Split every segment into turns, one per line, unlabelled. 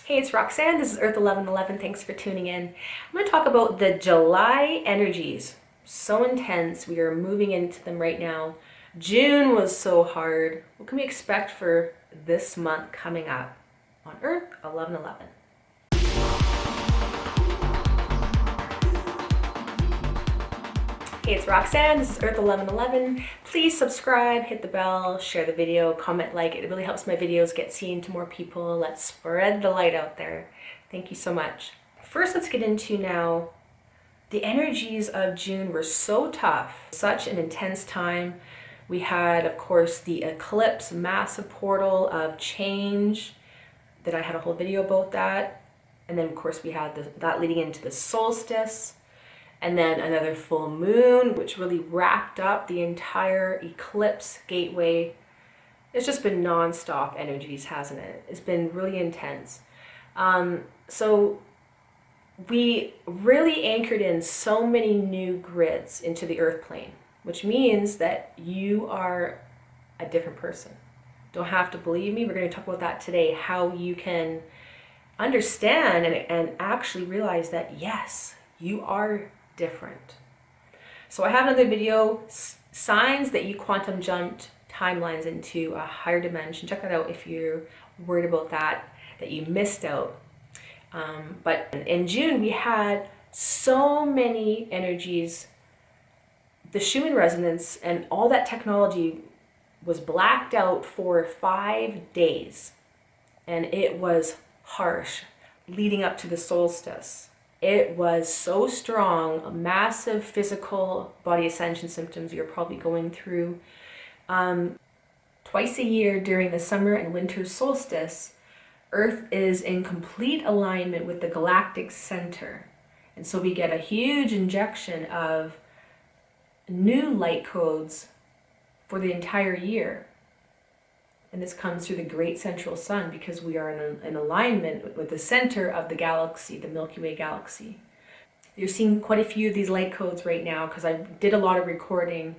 Hey, it's Roxanne. This is EARTH1111. Thanks for tuning in. I'm going to talk about the July energies. So intense. We are moving into them right now. June was so hard. What can we expect for this month coming up on EARTH1111? Hey, it's Roxanne. This is EARTH1111. Please subscribe, hit the bell, share the video, comment, like. It really helps my videos get seen to more people. Let's spread the light out there. Thank you so much. First, let's get into now. The energies of June were so tough, such an intense time. We had, of course, the eclipse, massive portal of change that I had a whole video about that. And then, of course, we had that leading into the solstice. And then another full moon, which really wrapped up the entire eclipse gateway. It's just been non-stop energies, hasn't it? It's been really intense. So we really anchored in so many new grids into the earth plane, which means that you are a different person. Don't have to believe me. We're going to talk about that today, how you can understand and actually realize that, yes, you are different. So I have another video, signs that you quantum jumped timelines into a higher dimension. Check that out if you're worried about that you missed out. But in June, we had so many energies. The Schumann resonance and all that technology was blacked out for 5 days. And it was harsh leading up to the solstice. It was so strong, massive physical body ascension symptoms you're probably going through. Twice a year during the summer and winter solstice, Earth is in complete alignment with the galactic center. And so we get a huge injection of new light codes for the entire year. And this comes through the great central sun because we are in alignment with the center of the galaxy, the Milky Way galaxy. You're seeing quite a few of these light codes right now because I did a lot of recording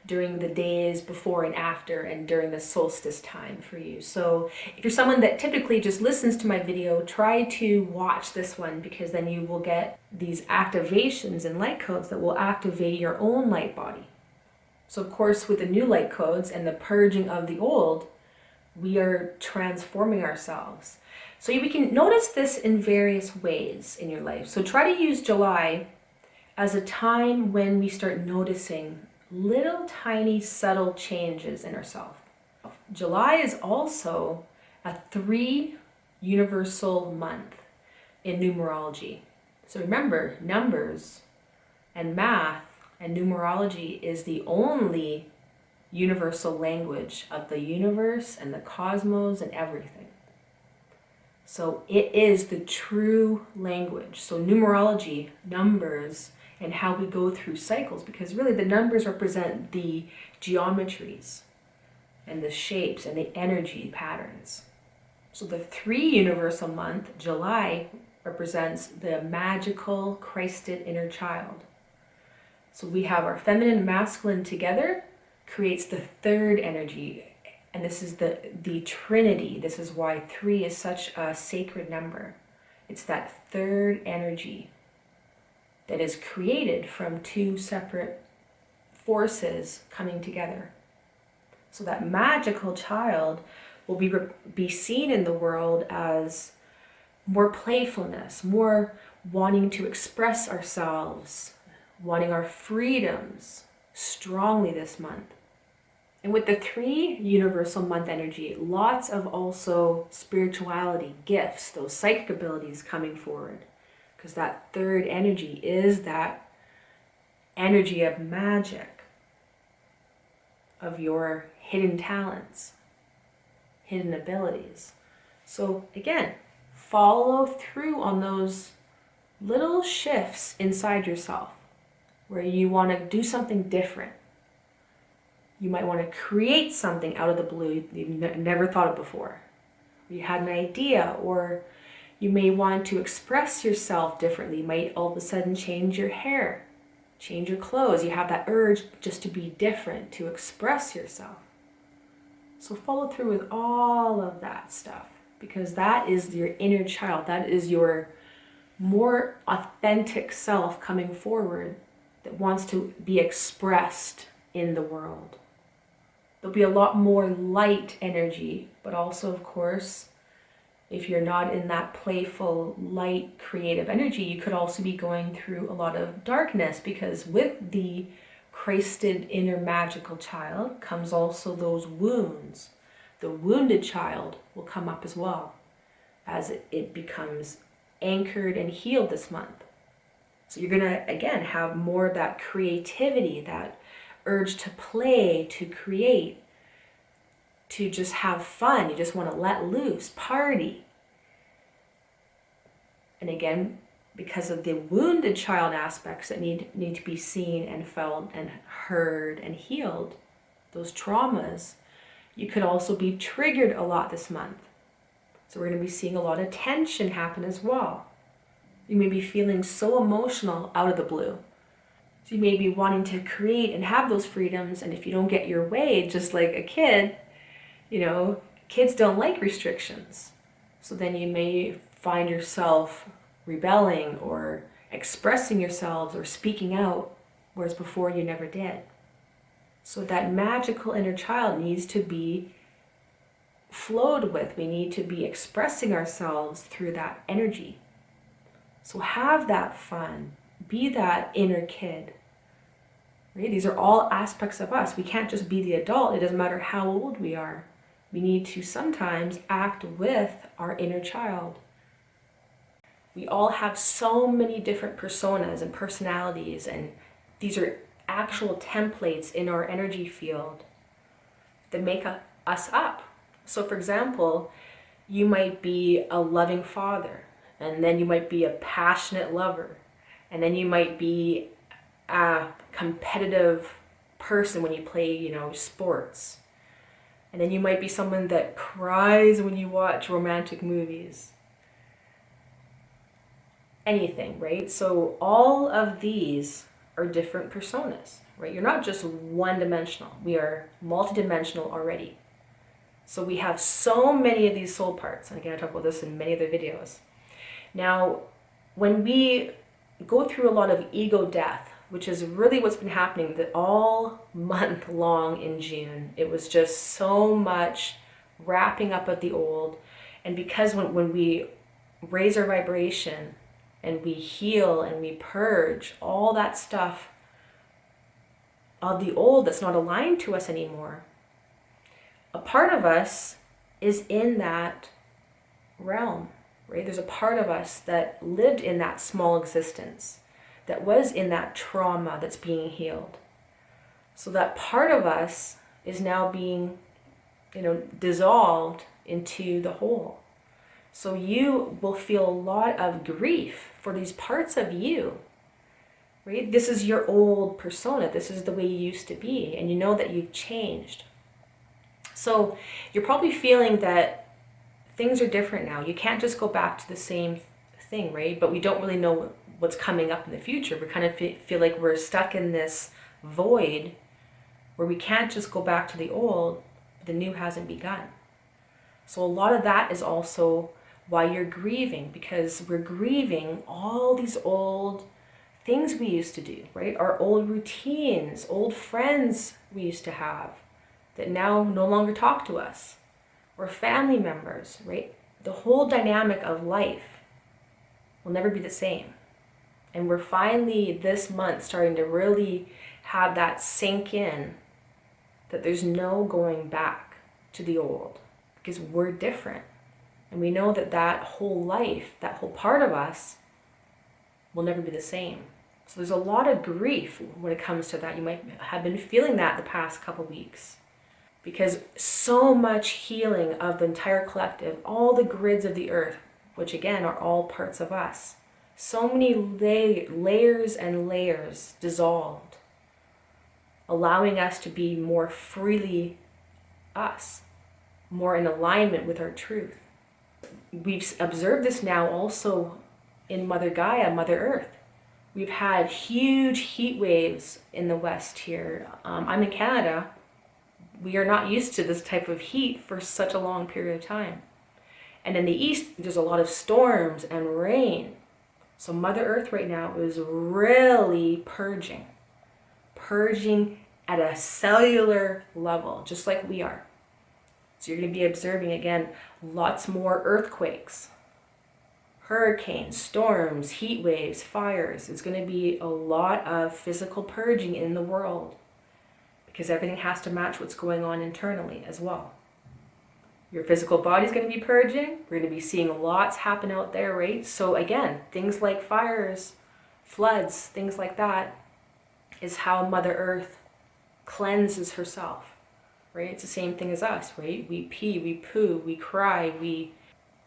during the days before and after and during the solstice time for you. So if you're someone that typically just listens to my video, try to watch this one because then you will get these activations and light codes that will activate your own light body. So of course, with the new light codes and the purging of the old, we are transforming ourselves. So we can notice this in various ways in your life. So try to use July as a time when we start noticing little tiny subtle changes in ourselves. July is also a 3 universal month in numerology. So remember, numbers and math and numerology is the only universal language of the universe and the cosmos and everything. So it is the true language. So numerology, numbers, and how we go through cycles, because really the numbers represent the geometries and the shapes and the energy patterns. So the 3 universal month, July, represents the magical Christed inner child. So we have our feminine and masculine together, creates the 3rd energy, and this is the Trinity. This is why 3 is such a sacred number. It's that 3rd energy that is created from 2 separate forces coming together. So that magical child will be seen in the world as more playfulness, more wanting to express ourselves, wanting our freedoms strongly this month. And with the 3 universal month energy, lots of also spirituality, gifts, those psychic abilities coming forward. Because that 3rd energy is that energy of magic, of your hidden talents, hidden abilities. So again, follow through on those little shifts inside yourself where you want to do something different. You might want to create something out of the blue you've never thought of before. You had an idea, or you may want to express yourself differently. You might all of a sudden change your hair, change your clothes. You have that urge just to be different, to express yourself. So follow through with all of that stuff. because that is your inner child. That is your more authentic self coming forward that wants to be expressed in the world. There'll be a lot more light energy, but also, of course, if you're not in that playful, light, creative energy, you could also be going through a lot of darkness, because with the Christed inner magical child comes also those wounds. The wounded child will come up as well as it becomes anchored and healed this month. So you're going to, again, have more of that creativity, that urge to play, to create, to just have fun. You just want to let loose, party. And again, because of the wounded child aspects that need to be seen and felt and heard and healed, those traumas, you could also be triggered a lot this month. So we're going to be seeing a lot of tension happen as well. You may be feeling so emotional out of the blue. So you may be wanting to create and have those freedoms, and if you don't get your way, just like a kid, kids don't like restrictions. So then you may find yourself rebelling or expressing yourselves or speaking out, whereas before you never did. So that magical inner child needs to be flowed with. We need to be expressing ourselves through that energy. So have that fun. Be that inner kid. Right? These are all aspects of us. We can't just be the adult. It doesn't matter how old we are. We need to sometimes act with our inner child. We all have so many different personas and personalities, and these are actual templates in our energy field that make us up. So for example, you might be a loving father, and then you might be a passionate lover, and then you might be a competitive person when you play, sports. And then you might be someone that cries when you watch romantic movies. Anything, right? So all of these are different personas, right? You're not just one-dimensional. We are multidimensional already. So we have so many of these soul parts. And again, I talk about this in many other videos. Now, when we go through a lot of ego death, which is really what's been happening that all month long in June, it was just so much wrapping up of the old. And because when we raise our vibration and we heal and we purge all that stuff of the old that's not aligned to us anymore, a part of us is in that realm, right? There's a part of us that lived in that small existence, that was in that trauma that's being healed. So that part of us is now being, dissolved into the whole. So you will feel a lot of grief for these parts of you, right? This is your old persona. This is the way you used to be, and you know that you've changed. So you're probably feeling that things are different now. You can't just go back to the same thing, right? But we don't really know what's coming up in the future. We kind of feel like we're stuck in this void where we can't just go back to the old, but the new hasn't begun. So a lot of that is also why you're grieving, because we're grieving all these old things we used to do, right? Our old routines, old friends we used to have that now no longer talk to us, or family members, right? The whole dynamic of life will never be the same. And we're finally this month starting to really have that sink in, that there's no going back to the old, because we're different. And we know that that whole life, that whole part of us will never be the same. So there's a lot of grief when it comes to that. You might have been feeling that the past couple weeks, because so much healing of the entire collective, all the grids of the earth, which again are all parts of us. So many layers and layers dissolved, allowing us to be more freely us, more in alignment with our truth. We've observed this now also in Mother Gaia, Mother Earth. We've had huge heat waves in the West here. I'm in Canada. We are not used to this type of heat for such a long period of time. And in the east, there's a lot of storms and rain. So Mother Earth right now is really purging. Purging at a cellular level, just like we are. So you're going to be observing, again, lots more earthquakes, hurricanes, storms, heat waves, fires. It's going to be a lot of physical purging in the world because everything has to match what's going on internally as well. Your physical body's going to be purging. We're going to be seeing lots happen out there, right? So again, things like fires, floods, things like that is how Mother Earth cleanses herself, right? It's the same thing as us, right? We pee, we poo, we cry,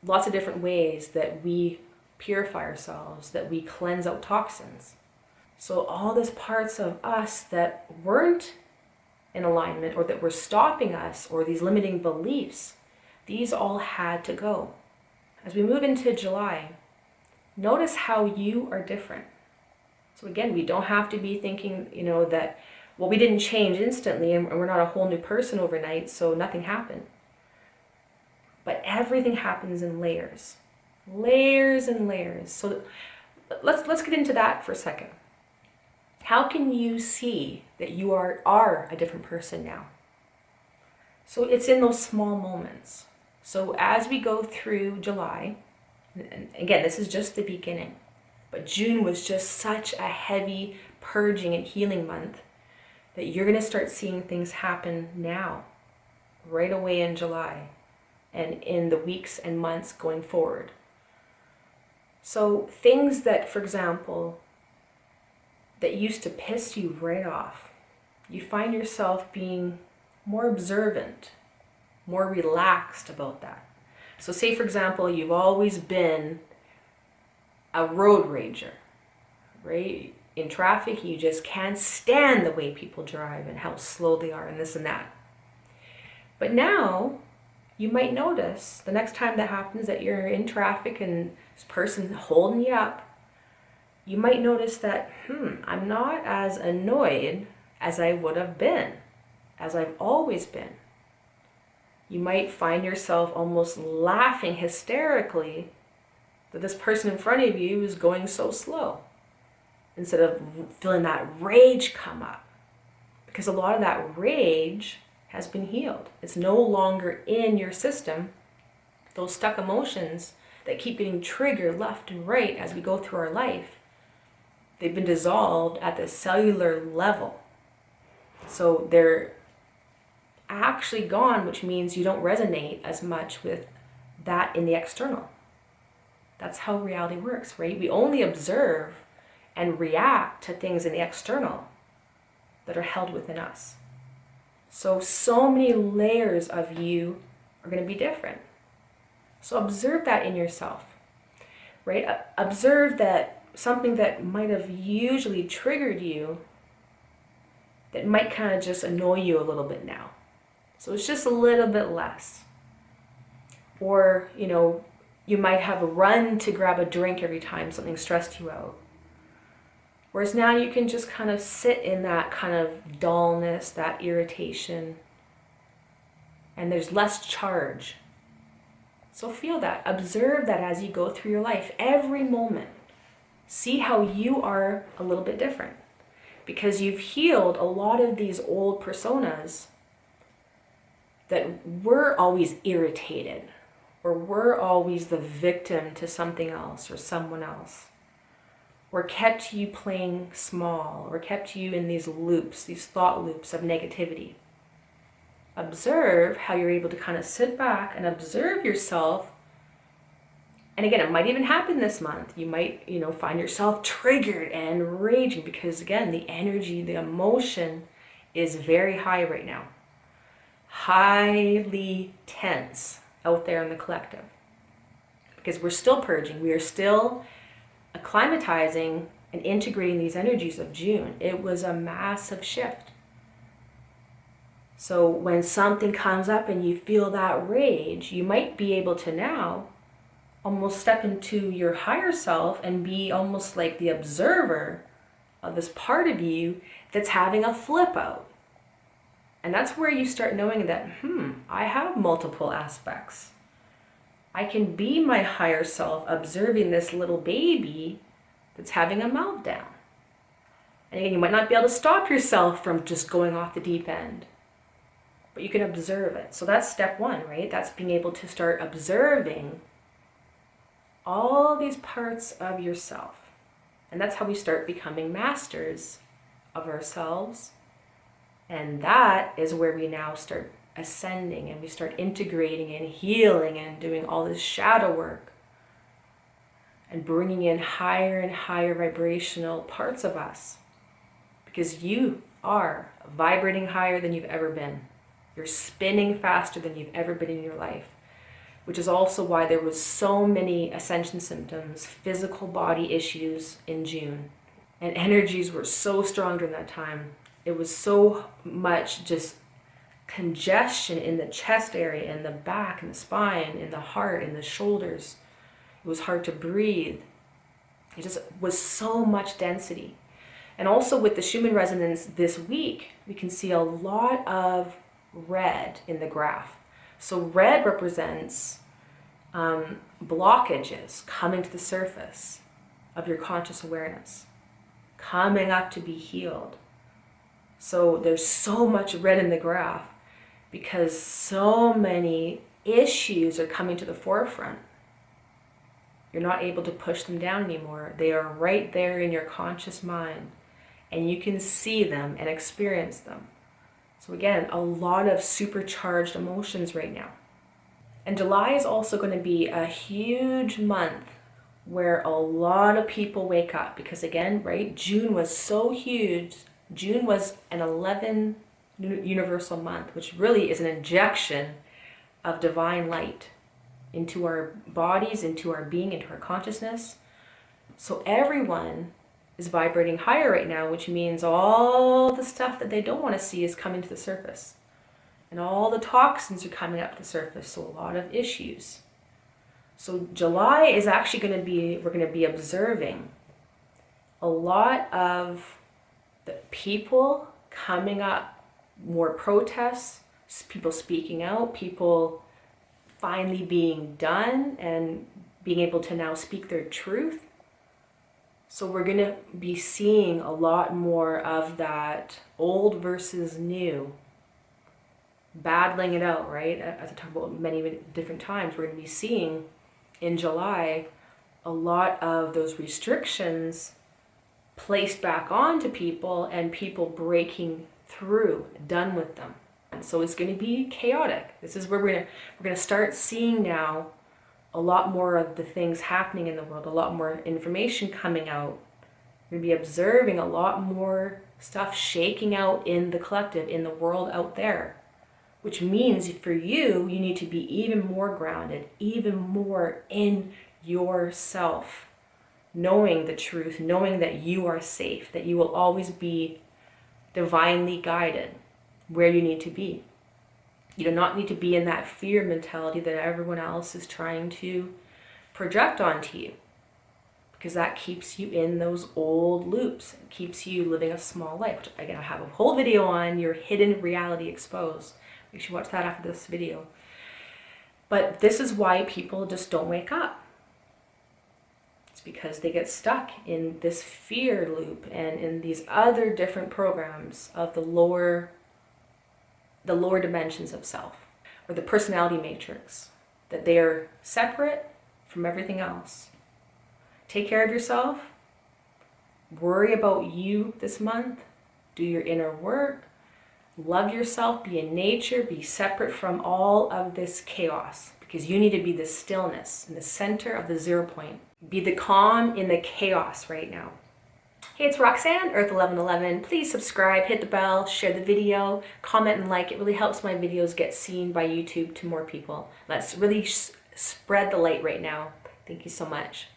lots of different ways that we purify ourselves, that we cleanse out toxins. So all these parts of us that weren't in alignment or that were stopping us, or these limiting beliefs, these all had to go. As we move into July, notice how you are different. So again, we don't have to be thinking, that, well, we didn't change instantly and we're not a whole new person overnight, so nothing happened. But everything happens in layers. Layers and layers. So let's get into that for a second. How can you see that you are a different person now? So it's in those small moments. So as we go through July, and again, this is just the beginning, but June was just such a heavy purging and healing month that you're going to start seeing things happen now, right away in July, and in the weeks and months going forward. So things that, for example, that used to piss you right off, you find yourself being more observant, more relaxed about that. So say, for example, you've always been a road rager, right? In traffic, you just can't stand the way people drive and how slow they are and this and that. But now you might notice the next time that happens, that you're in traffic and this person holding you up, you might notice that, I'm not as annoyed as I would have been, as I've always been. You might find yourself almost laughing hysterically that this person in front of you is going so slow, instead of feeling that rage come up. Because a lot of that rage has been healed. It's no longer in your system. Those stuck emotions that keep getting triggered left and right as we go through our life, they've been dissolved at the cellular level. So they're actually gone, which means you don't resonate as much with that in the external. That's how reality works, right? We only observe and react to things in the external that are held within us. So many layers of you are going to be different. So observe that in yourself, right? Observe that something that might have usually triggered you, that might kind of just annoy you a little bit now. So it's just a little bit less. Or, you might have a run to grab a drink every time something stressed you out. Whereas now you can just kind of sit in that kind of dullness, that irritation, and there's less charge. So feel that, observe that as you go through your life, every moment. See how you are a little bit different, because you've healed a lot of these old personas that were always irritated, or were always the victim to something else or someone else, or kept you playing small, or kept you in these loops, these thought loops of negativity. Observe how you're able to kind of sit back and observe yourself. And again, it might even happen this month. You might, find yourself triggered and raging because, again, the energy, the emotion is very high right now. Highly tense out there in the collective. Because we're still purging. We are still acclimatizing and integrating these energies of June. It was a massive shift. So when something comes up and you feel that rage, you might be able to now almost step into your higher self and be almost like the observer of this part of you that's having a flip out. And that's where you start knowing that, I have multiple aspects. I can be my higher self observing this little baby that's having a meltdown. And again, you might not be able to stop yourself from just going off the deep end, but you can observe it. So that's step one, right? That's being able to start observing all these parts of yourself. And that's how we start becoming masters of ourselves. And that is where we now start ascending, and we start integrating and healing and doing all this shadow work and bringing in higher and higher vibrational parts of us, because you are vibrating higher than you've ever been. You're spinning faster than you've ever been in your life, which is also why there was so many ascension symptoms, physical body issues in June, and energies were so strong during that time. It was so much just congestion in the chest area, in the back, in the spine, in the heart, in the shoulders. It was hard to breathe. It just was so much density. And also with the Schumann resonance this week, we can see a lot of red in the graph. So red represents blockages coming to the surface of your conscious awareness, coming up to be healed. So there's so much red in the graph because so many issues are coming to the forefront. You're not able to push them down anymore. They are right there in your conscious mind, and you can see them and experience them. So again, a lot of supercharged emotions right now. And July is also going to be a huge month where a lot of people wake up, because again, right, June was so huge. June was an 11 universal month, which really is an injection of divine light into our bodies, into our being, into our consciousness. So everyone is vibrating higher right now, which means all the stuff that they don't want to see is coming to the surface. And all the toxins are coming up to the surface, so a lot of issues. So July is actually going to be, we're going to be observing a lot of the people coming up, more protests, people speaking out, people finally being done and being able to now speak their truth. So we're going to be seeing a lot more of that old versus new, battling it out, right? As I talked about many different times, we're going to be seeing in July a lot of those restrictions placed back onto people and people breaking through, done with them. And so it's going to be chaotic. This is where we're going to start seeing now a lot more of the things happening in the world, a lot more information coming out. We're going to be observing a lot more stuff shaking out in the collective, in the world out there, which means for you, you need to be even more grounded, even more in yourself, knowing the truth, knowing that you are safe, that you will always be divinely guided where you need to be. You do not need to be in that fear mentality that everyone else is trying to project onto you, because that keeps you in those old loops. It keeps you living a small life, which again, I have a whole video on your hidden reality exposed. You should watch that after this video. But this is why people just don't wake up. It's because they get stuck in this fear loop and in these other different programs of the lower dimensions of self, or the personality matrix, that they are separate from everything else. Take care of yourself. Worry about you this month. Do your inner work. Love yourself. Be in nature. Be separate from all of this chaos, because you need to be the stillness in the center of the 0 point. Be the calm in the chaos right now. Hey, it's Roxanne, EARTH1111. Please subscribe, hit the bell, share the video, comment and like. It really helps my videos get seen by YouTube to more people. Let's really spread the light right now. Thank you so much.